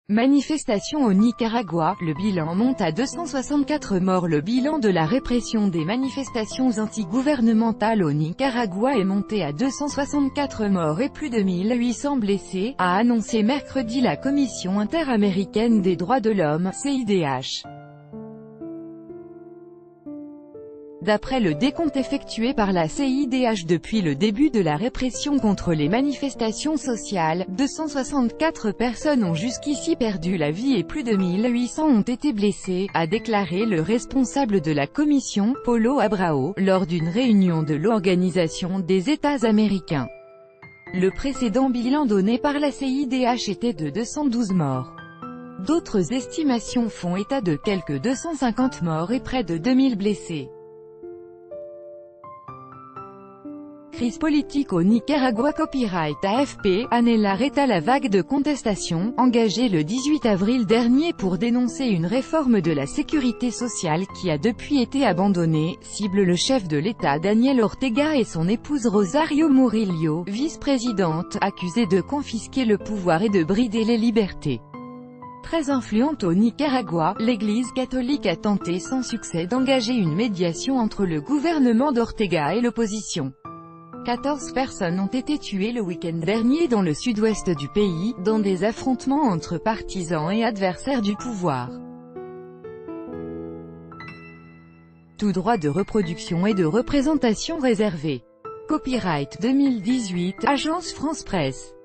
Manifestations au Nicaragua, le bilan monte à 264 morts. Le bilan de la répression des manifestations anti-gouvernementales au Nicaragua est monté à 264 morts et plus de 1800 blessés, a annoncé mercredi la Commission interaméricaine des droits de l'homme, CIDH. D'après le décompte effectué par la CIDH depuis le début de la répression contre les manifestations sociales, 264 personnes ont jusqu'ici perdu la vie et plus de 1800 ont été blessées, a déclaré le responsable de la commission, Paulo Abrao, lors d'une réunion de l'Organisation des États américains. Le précédent bilan donné par la CIDH était de 212 morts. D'autres estimations font état de quelques 250 morts et près de 2000 blessés. Crise politique au Nicaragua. Copyright AFP, ANEL arrêta la vague de contestation, engagée le 18 avril dernier pour dénoncer une réforme de la sécurité sociale qui a depuis été abandonnée, cible le chef de l'État Daniel Ortega et son épouse Rosario Murillo, vice-présidente, accusée de confisquer le pouvoir et de brider les libertés. Très influente au Nicaragua, l'Église catholique a tenté sans succès d'engager une médiation entre le gouvernement d'Ortega et l'opposition. 14 personnes ont été tuées le week-end dernier dans le sud-ouest du pays, dans des affrontements entre partisans et adversaires du pouvoir. Tout droit de reproduction et de représentation réservé. Copyright 2018, Agence France Presse.